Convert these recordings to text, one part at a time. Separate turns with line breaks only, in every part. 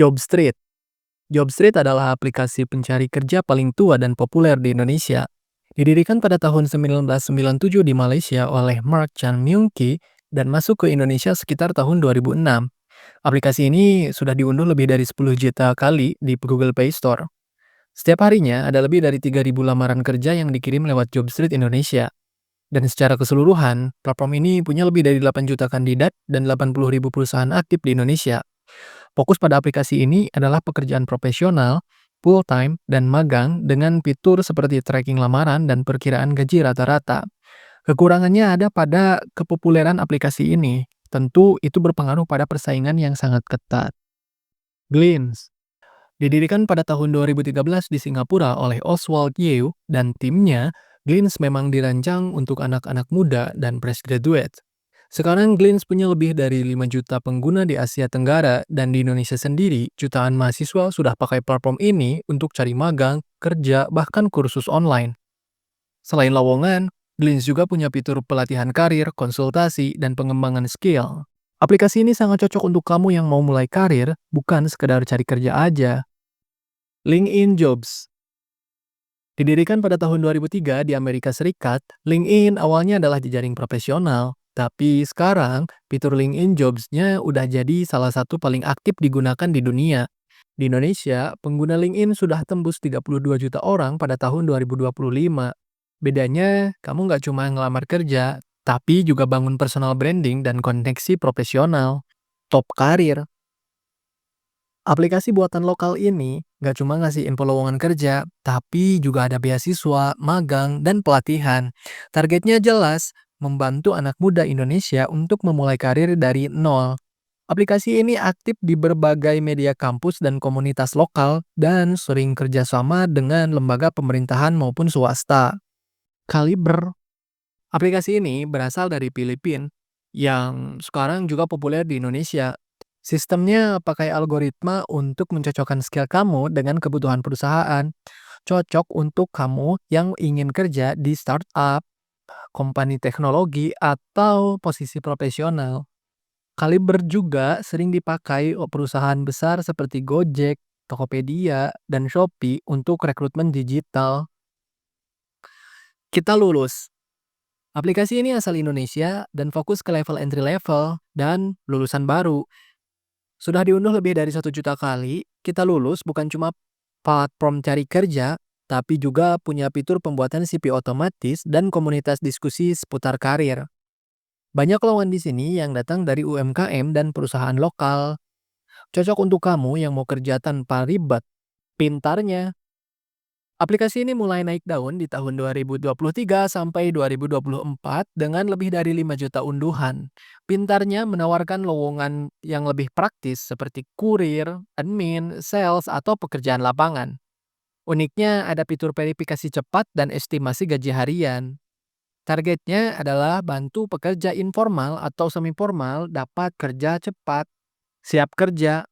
JobStreet. JobStreet adalah aplikasi pencari kerja paling tua dan populer di Indonesia. Didirikan pada tahun 1997 di Malaysia oleh Mark Chan Myung Ki dan masuk ke Indonesia sekitar tahun 2006. Aplikasi ini sudah diunduh lebih dari 10 juta kali di Google Play Store. Setiap harinya ada lebih dari 3.000 lamaran kerja yang dikirim lewat JobStreet Indonesia. Dan secara keseluruhan, platform ini punya lebih dari 8 juta kandidat dan 80.000 perusahaan aktif di Indonesia. Fokus pada aplikasi ini adalah pekerjaan profesional, full-time, dan magang dengan fitur seperti tracking lamaran dan perkiraan gaji rata-rata. Kekurangannya ada pada kepopuleran aplikasi ini. Tentu itu berpengaruh pada persaingan yang sangat ketat. Glints didirikan pada tahun 2013 di Singapura oleh Oswald Yeo dan timnya. Glints memang dirancang untuk anak-anak muda dan fresh graduate. Sekarang Glints punya lebih dari 5 juta pengguna di Asia Tenggara dan di Indonesia sendiri, jutaan mahasiswa sudah pakai platform ini untuk cari magang, kerja, bahkan kursus online. Selain lowongan, Glints juga punya fitur pelatihan karir, konsultasi, dan pengembangan skill. Aplikasi ini sangat cocok untuk kamu yang mau mulai karir, bukan sekedar cari kerja aja. LinkedIn Jobs didirikan pada tahun 2003 di Amerika Serikat, LinkedIn awalnya adalah jejaring profesional. Tapi sekarang, fitur LinkedIn Jobs-nya udah jadi salah satu paling aktif digunakan di dunia. Di Indonesia, pengguna LinkedIn sudah tembus 32 juta orang pada tahun 2025. Bedanya, kamu nggak cuma ngelamar kerja, tapi juga bangun personal branding dan koneksi profesional. Top karir. Aplikasi buatan lokal ini nggak cuma ngasih info lowongan kerja, tapi juga ada beasiswa, magang, dan pelatihan. Targetnya jelas, membantu anak muda Indonesia untuk memulai karir dari nol. Aplikasi ini aktif di berbagai media kampus dan komunitas lokal dan sering kerjasama dengan lembaga pemerintahan maupun swasta. Kaliber. Aplikasi ini berasal dari Filipina yang sekarang juga populer di Indonesia. Sistemnya pakai algoritma untuk mencocokkan skill kamu dengan kebutuhan perusahaan. Cocok untuk kamu yang ingin kerja di startup, kompani teknologi, atau posisi profesional. Kaliber juga sering dipakai perusahaan besar seperti Gojek, Tokopedia, dan Shopee untuk rekrutmen digital. Kita lulus. Aplikasi ini asal Indonesia dan fokus ke level entry level dan lulusan baru. Sudah diunduh lebih dari 1 juta kali, Kita Lulus bukan cuma platform cari kerja, tapi juga punya fitur pembuatan CV otomatis dan komunitas diskusi seputar karir. Banyak lowongan di sini yang datang dari UMKM dan perusahaan lokal. Cocok untuk kamu yang mau kerja tanpa ribet. Pintarnya, aplikasi ini mulai naik daun di tahun 2023 sampai 2024 dengan lebih dari 5 juta unduhan. Pintarnya menawarkan lowongan yang lebih praktis seperti kurir, admin, sales, atau pekerjaan lapangan. Uniknya ada fitur verifikasi cepat dan estimasi gaji harian. Targetnya adalah bantu pekerja informal atau semi-formal dapat kerja cepat. Siap kerja.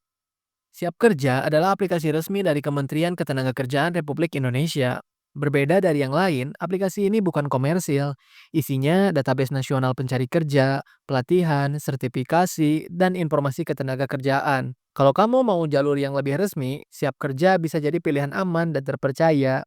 Siap Kerja adalah aplikasi resmi dari Kementerian Ketenagakerjaan Republik Indonesia. Berbeda dari yang lain, aplikasi ini bukan komersil. Isinya database nasional pencari kerja, pelatihan, sertifikasi, dan informasi ketenagakerjaan. Kalau kamu mau jalur yang lebih resmi, Siap Kerja bisa jadi pilihan aman dan terpercaya.